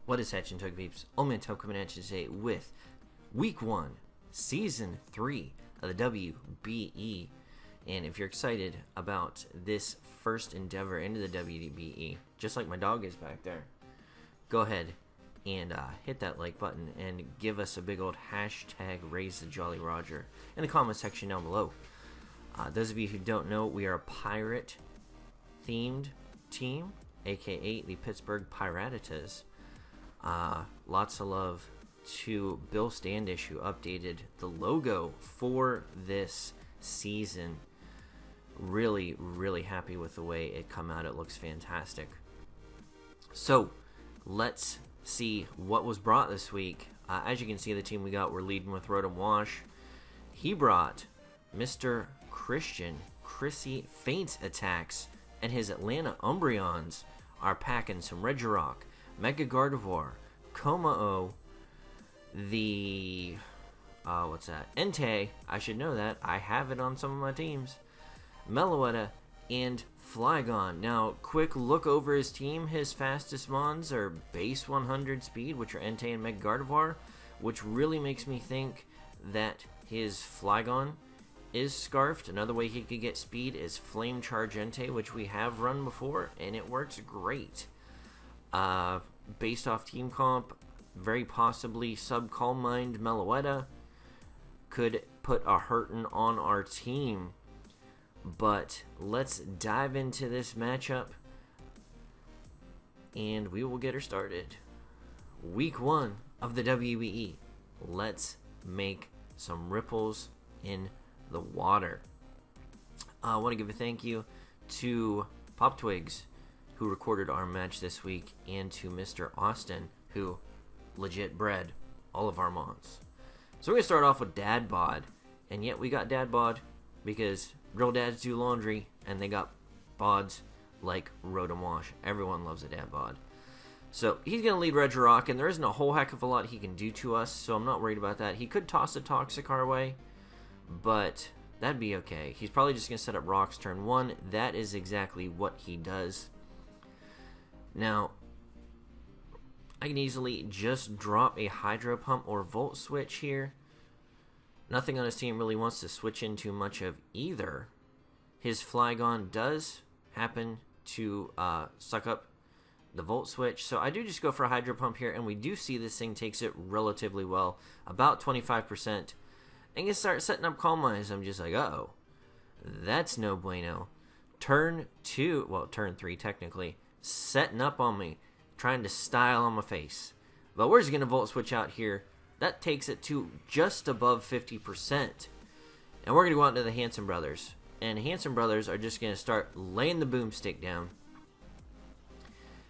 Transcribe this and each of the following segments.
What is Hatch and Tug Peeps? OldManTup coming at you today with Week 1, Season 3 of the WBE. And if you're excited about this first endeavor into the WBE, just like my dog is back there, go ahead and hit that like button and give us a big old hashtag Raise the Jolly Roger in the comment section down below. Those of you who don't know, we are a pirate-themed team, aka the Pittsburgh Pirattatas. Lots of love to Bill Standish, who updated the logo for this season. Really, really happy with the way it come out. It looks fantastic. So, let's see what was brought this week. As you can see, the team we got, we're leading with Rotom Wash. He brought Mr. Chrissy Faint Attacks, and his Atlanta Umbreons are packing some Regirock, Mega Gardevoir, Komao, the what's that? Entei. I should know that. I have it on some of my teams. Meloetta and Flygon. Now, quick look over his team. His fastest mons are base 100 speed, which are Entei and Mega Gardevoir, which really makes me think that his Flygon is scarfed. Another way he could get speed is Flame Charge Entei, which we have run before, and it works great. Based off team comp, very possibly sub-Calm Mind Meloetta could put a hurtin' on our team. But let's dive into this matchup, and we will get her started. Week 1 of the WBE. Let's make some ripples in the water. I want to give a thank you to Pop Twigs, who recorded our match this week, and to Mr. Austin, who legit bred all of our mons. So we're going to start off with Dad Bod, and yet we got Dad Bod because real dads do laundry, and they got bods like Rotom Wash. Everyone loves a Dad Bod. So he's going to lead Regirock, and there isn't a whole heck of a lot he can do to us, so I'm not worried about that. He could toss a Toxic our way, but that'd be okay. He's probably just going to set up Rocks turn 1. That is exactly what he does. Now, I can easily just drop a Hydro Pump or Volt Switch here. Nothing on his team really wants to switch into much of either. His Flygon does happen to suck up the Volt Switch, so I do just go for a Hydro Pump here, and we do see this thing takes it relatively well, about 25%. And you start setting up Calm Minds. I'm just like, uh-oh, that's no bueno. Turn 2, well, turn 3 technically, setting up on me, trying to style on my face. But we're just going to Volt Switch out here. That takes it to just above 50%. And we're going to go out into the Hanson Brothers. And Hanson Brothers are just going to start laying the boomstick down.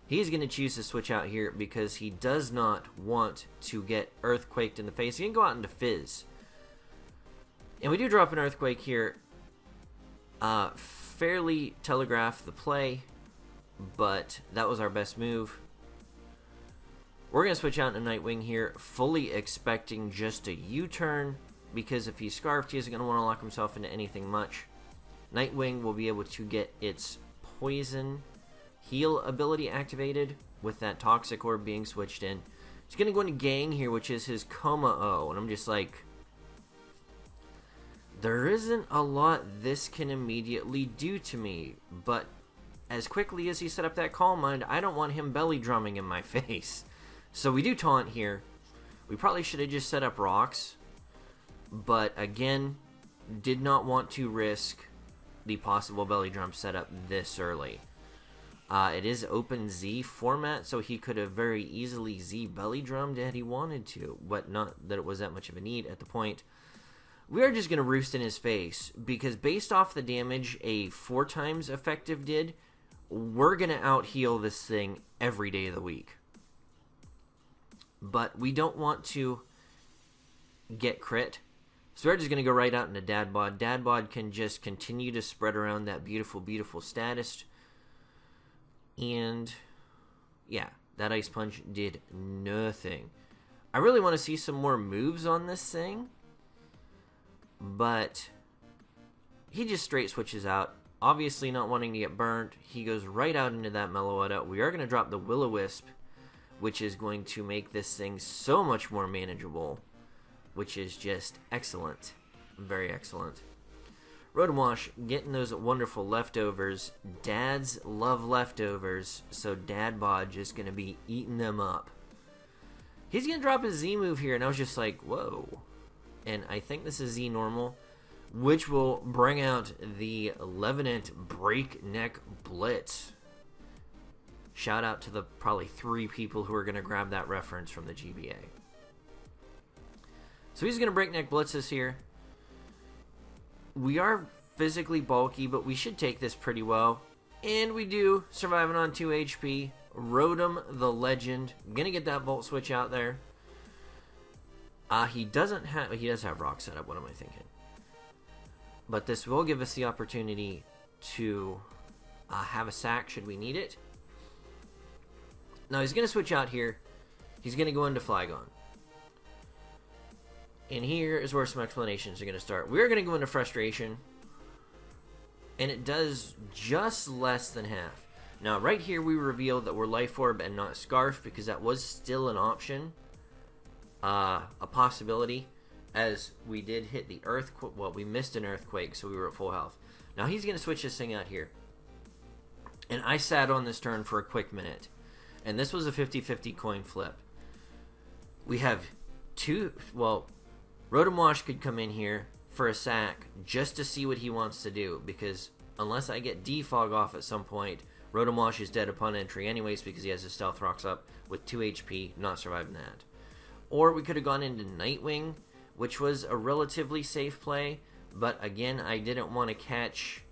He's going to choose to switch out here because he does not want to get Earthquaked in the face. He can go out into Fizz. And we do drop an Earthquake here. Fairly telegraph the play, but that was our best move. We're going to switch out into Nightwing here, fully expecting just a U-turn, because if he's Scarfed, he isn't going to want to lock himself into anything much. Nightwing will be able to get its Poison Heal ability activated with that Toxic Orb being switched in. He's going to go into Gang here, which is his Komao, and I'm just like, there isn't a lot this can immediately do to me, but as quickly as he set up that Calm Mind, I don't want him belly drumming in my face. So we do taunt here. We probably should have just set up Rocks, but again, did not want to risk the possible belly drum setup this early. It is open Z format, so he could have very easily Z belly drummed had he wanted to, but not that it was that much of a need at the point. We are just going to roost in his face, because based off the damage a 4 times effective did, we're going to out-heal this thing every day of the week. But we don't want to get crit, so we're just going to go right out into Dad Bod. Dad Bod can just continue to spread around that beautiful, beautiful status. And, yeah, that Ice Punch did nothing. I really want to see some more moves on this thing, but he just straight switches out. Obviously not wanting to get burnt, he goes right out into that Meloetta. We are going to drop the Will-O-Wisp, which is going to make this thing so much more manageable, which is just excellent. Very excellent. Rotom Wash, getting those wonderful leftovers. Dads love leftovers, so Dad Bod just going to be eating them up. He's going to drop his Z move here, and I was just like, whoa. And I think this is Z normal, which will bring out the Levenant Breakneck Blitz. Shout out to the probably 3 people who are going to grab that reference from the GBA. So he's going to Breakneck Blitz us here. We are physically bulky, but we should take this pretty well. And we do, surviving on 2 HP. Rotom the Legend. Gonna get that Volt Switch out there. He does have Rock Setup. What am I thinking? But this will give us the opportunity to have a sack should we need it. Now he's gonna switch out here. He's gonna go into Flygon. And here is where some explanations are going to start. We're going to go into Frustration. And it does just less than half. Now, right here, we reveal that we're Life Orb and not Scarf, because that was still an option. A possibility, as we did hit the Earthquake. Well, we missed an Earthquake, so we were at full health. Now, he's going to switch this thing out here. And I sat on this turn for a quick minute. And this was a 50-50 coin flip. We have Rotom Wash could come in here for a sack just to see what he wants to do, because unless I get Defog off at some point, Rotom Wash is dead upon entry anyways because he has his Stealth Rocks up with 2 HP, not surviving that. Or we could have gone into Nightwing, which was a relatively safe play, but again, I didn't want to catch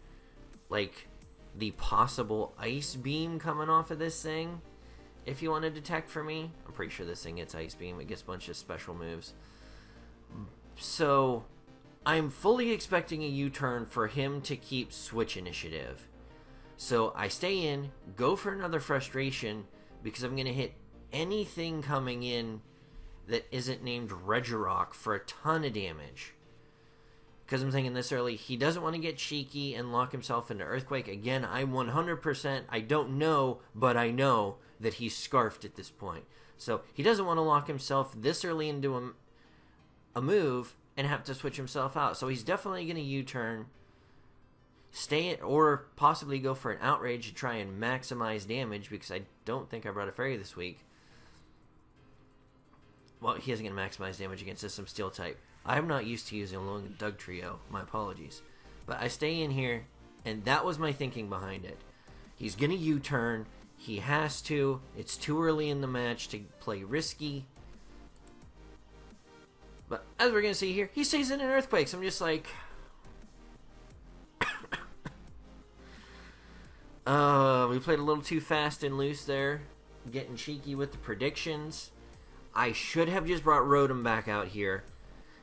like the possible Ice Beam coming off of this thing. If you want to detect for me, I'm pretty sure this thing gets Ice Beam. It gets a bunch of special moves. So, I'm fully expecting a U-turn for him to keep Switch Initiative. So, I stay in, go for another Frustration, because I'm going to hit anything coming in that isn't named Regirock for a ton of damage. Because I'm thinking this early, he doesn't want to get cheeky and lock himself into Earthquake. Again, I'm 100%, I don't know, but I know that he's Scarfed at this point. So, he doesn't want to lock himself this early into a move and have to switch himself out. So he's definitely going to U-turn, stay it, or possibly go for an Outrage to try and maximize damage, because I don't think I brought a Fairy this week. Well, he isn't going to maximize damage against System Steel type. I'm not used to using along the Doug Trio. My apologies. But I stay in here, and that was my thinking behind it. He's going to U-turn. He has to. It's too early in the match to play risky. But as we're going to see here, he stays in an Earthquake. So I'm just like... we played a little too fast and loose there. Getting cheeky with the predictions. I should have just brought Rotom back out here.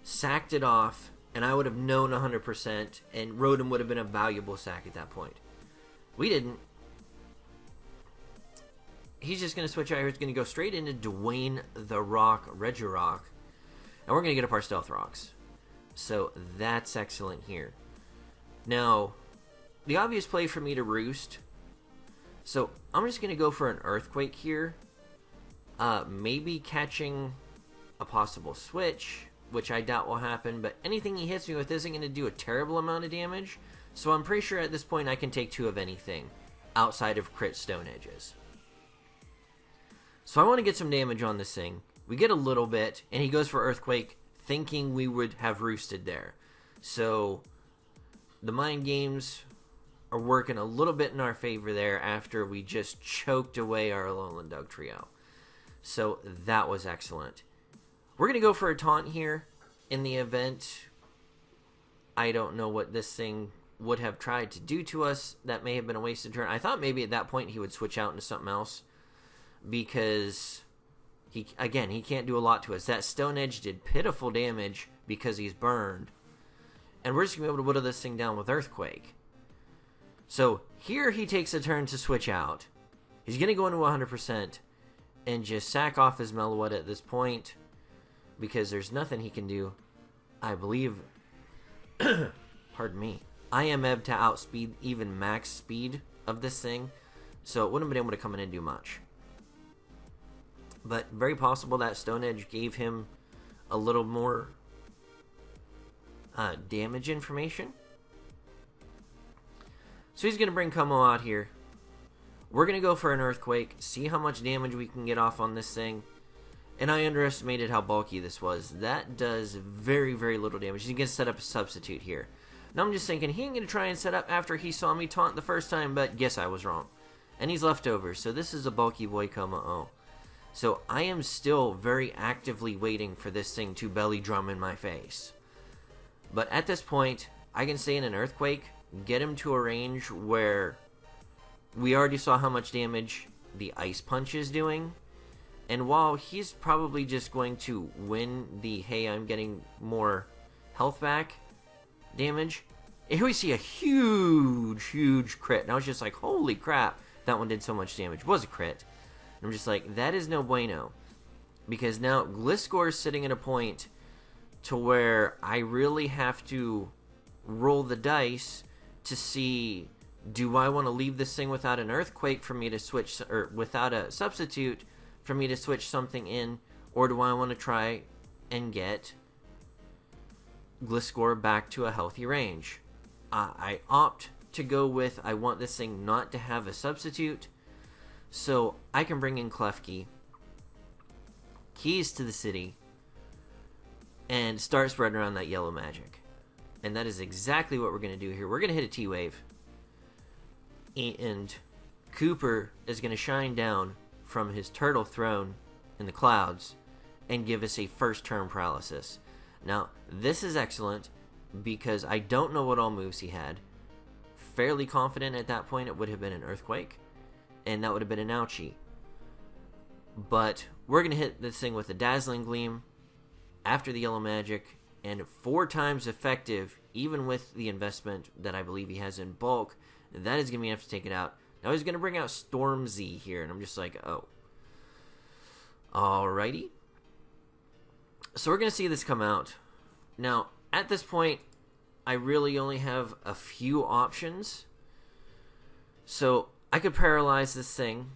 Sacked it off. And I would have known 100%. And Rotom would have been a valuable sack at that point. We didn't. He's just going to switch out here. He's going to go straight into Dwayne the Rock Regirock. And we're going to get up our Stealth Rocks. So that's excellent here. Now, the obvious play for me to Roost. So I'm just going to go for an Earthquake here. Maybe catching a possible Switch, which I doubt will happen. But anything he hits me with isn't going to do a terrible amount of damage. So I'm pretty sure at this point I can take 2 of anything outside of crit Stone Edges. So I want to get some damage on this thing. We get a little bit, and he goes for Earthquake, thinking we would have roosted there. So, the mind games are working a little bit in our favor there after we just choked away our Alolan Doug Trio. So, that was excellent. We're going to go for a taunt here in the event. I don't know what this thing would have tried to do to us. That may have been a wasted turn. I thought maybe at that point he would switch out into something else, because... he can't do a lot to us. That Stone Edge did pitiful damage because he's burned. And we're just going to be able to whittle this thing down with Earthquake. So here he takes a turn to switch out. He's going to go into 100% and just sack off his Meloetta at this point, because there's nothing he can do. I believe, pardon me, I am able to outspeed even max speed of this thing, so it wouldn't have been able to come in and do much. But very possible that Stone Edge gave him a little more damage information. So he's going to bring Como out here. We're going to go for an Earthquake, see how much damage we can get off on this thing. And I underestimated how bulky this was. That does very, very little damage. He's going to set up a substitute here. Now I'm just thinking, he ain't going to try and set up after he saw me taunt the first time, but guess I was wrong. And he's left over, so this is a bulky boy Como. So I am still very actively waiting for this thing to belly drum in my face. But at this point, I can stay in an Earthquake, get him to a range where we already saw how much damage the Ice Punch is doing. And while he's probably just going to win the, hey, I'm getting more health back damage, here we see a huge crit. And I was just like, holy crap, that one did so much damage. It was a crit. And I'm just like, that is no bueno. Because now Gliscor is sitting at a point to where I really have to roll the dice to see, do I want to leave this thing without an Earthquake for me to switch, or without a substitute for me to switch something in, or do I want to try and get Gliscor back to a healthy range? I opt to go with, I want this thing not to have a substitute, so I can bring in Klefki, keys to the city, and start spreading around that yellow magic. And that is exactly what we're going to do here. We're going to hit a T-Wave, and Cooper is going to shine down from his turtle throne in the clouds and give us a first turn paralysis. Now, this is excellent because I don't know what all moves he had. Fairly confident at that point it would have been an Earthquake, and that would have been an Ouchie. But we're going to hit this thing with a Dazzling Gleam after the yellow magic, and 4 times effective, even with the investment that I believe he has in bulk. That is going to be enough to take it out. Now he's going to bring out Stormzy here, and I'm just like, oh. Alrighty. So we're going to see this come out. Now, at this point, I really only have a few options. So I could paralyze this thing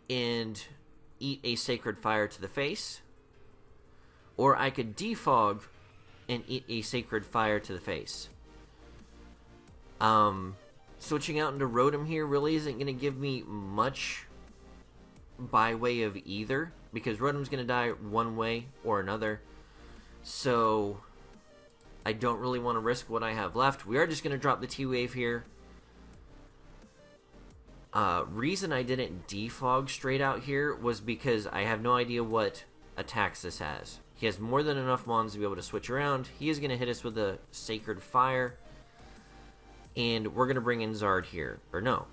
and eat a Sacred Fire to the face. Or I could defog and eat a Sacred Fire to the face. Switching out into Rotom here really isn't going to give me much by way of either, because Rotom's going to die one way or another. So I don't really want to risk what I have left. We are just going to drop the T-Wave here. Reason I didn't defog straight out here was because I have no idea what attacks this has. He has more than enough mons to be able to switch around. He is going to hit us with a Sacred Fire. And we're going to bring in Zard here. Or no.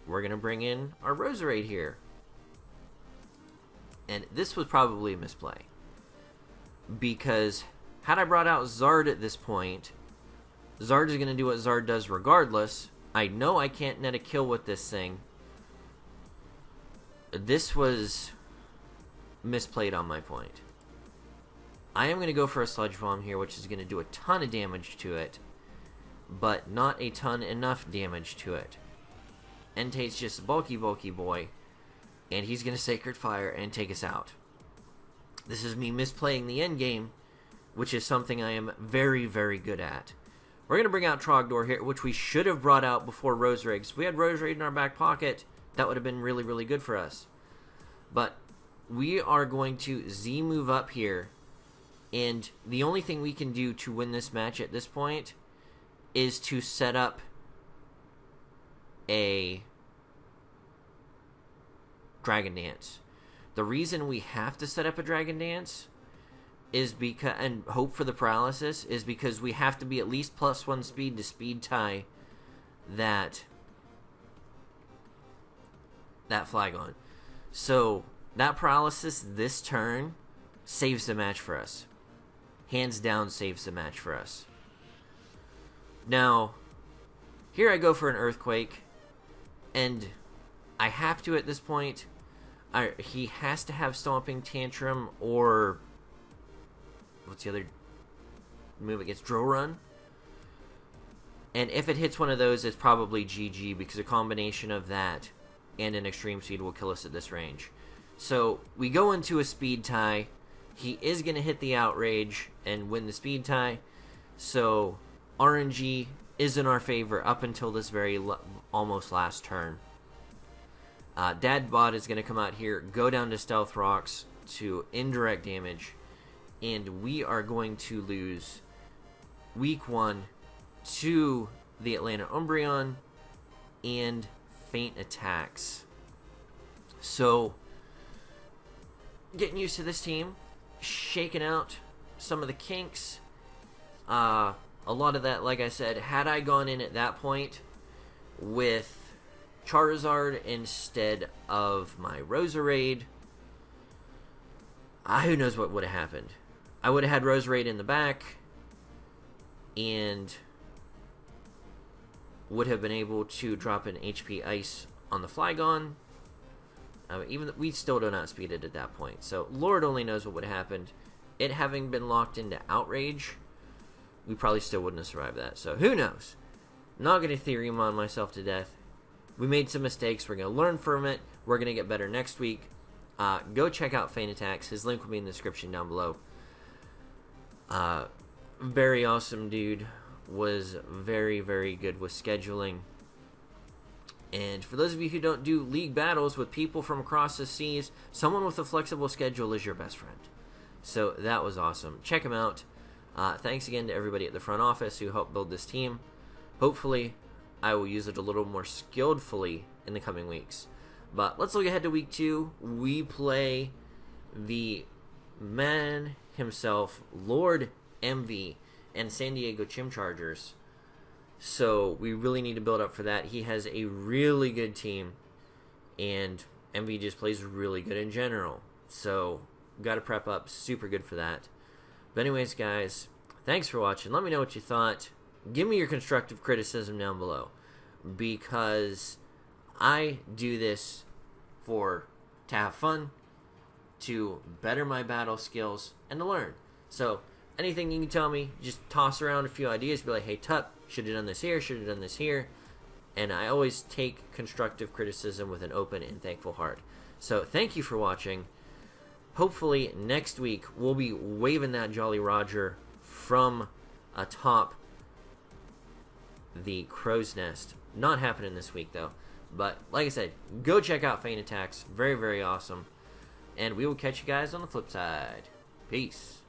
We're going to bring in our Roserade here. And this was probably a misplay. Because had I brought out Zard at this point, Zard is going to do what Zard does regardless. I know I can't net a kill with this thing. This was misplayed on my point. I am going to go for a Sludge Bomb here, which is going to do a ton of damage to it, but not a ton enough damage to it. Entei's just a bulky boy, and he's going to Sacred Fire and take us out. This is me misplaying the end game, which is something I am very, very good at. We're going to bring out Trogdor here, which we should have brought out before Roserade. If we had Roserade in our back pocket, that would have been really, really good for us. But we are going to Z-move up here, and the only thing we can do to win this match at this point is to set up a Dragon Dance. The reason we have to set up a Dragon Dance is because, and hope for the paralysis, is because we have to be at least +1 speed to speed tie that Flygon. So that paralysis this turn saves the match for us. Hands down saves the match for us. Now, here I go for an Earthquake, and I have to at this point. He has to have Stomping Tantrum, or what's the other move? It gets Drill Run. And if it hits one of those, it's probably GG, because a combination of that and an extreme speed will kill us at this range. So we go into a speed tie. He is going to hit the outrage and win the speed tie. So RNG is in our favor up until this very almost last turn. Dadbot is going to come out here, go down to Stealth Rocks to indirect damage, and we are going to lose week 1 to the Atlanta Umbreon and Feint Attacks. So, getting used to this team, shaking out some of the kinks. A lot of that, like I said, had I gone in at that point with Charizard instead of my Roserade, who knows what would have happened. I would have had Roserade in the back and would have been able to drop an HP Ice on the Flygon. We still don't outspeed it at that point. So Lord only knows what would have happened. It having been locked into Outrage, we probably still wouldn't have survived that. So who knows? Not going to Theriumon myself to death. We made some mistakes. We're going to learn from it. We're going to get better next week. Go check out Feint Attacks. His link will be in the description down below. Very awesome dude. Was very, very good with scheduling. And for those of you who don't do league battles with people from across the seas, someone with a flexible schedule is your best friend. So that was awesome. Check him out. Thanks again to everybody at the front office who helped build this team. Hopefully, I will use it a little more skilledfully in the coming weeks. But let's look ahead to week 2. We play the man himself, Lord MV, and San Diego Chimchargers. So we really need to build up for that. He has a really good team, and MV just plays really good in general. So got to prep up super good for that. But anyways, guys, thanks for watching. Let me know what you thought. Give me your constructive criticism down below, because I do this to have fun, to better my battle skills, and to learn. So anything you can tell me, just toss around a few ideas. Be like, hey, Tup, should have done this here, should have done this here. And I always take constructive criticism with an open and thankful heart. So thank you for watching. Hopefully next week we'll be waving that Jolly Roger from atop the crow's nest. Not happening this week though. But like I said, go check out Feint Attacks. Very, very awesome. And we will catch you guys on the flip side. Peace.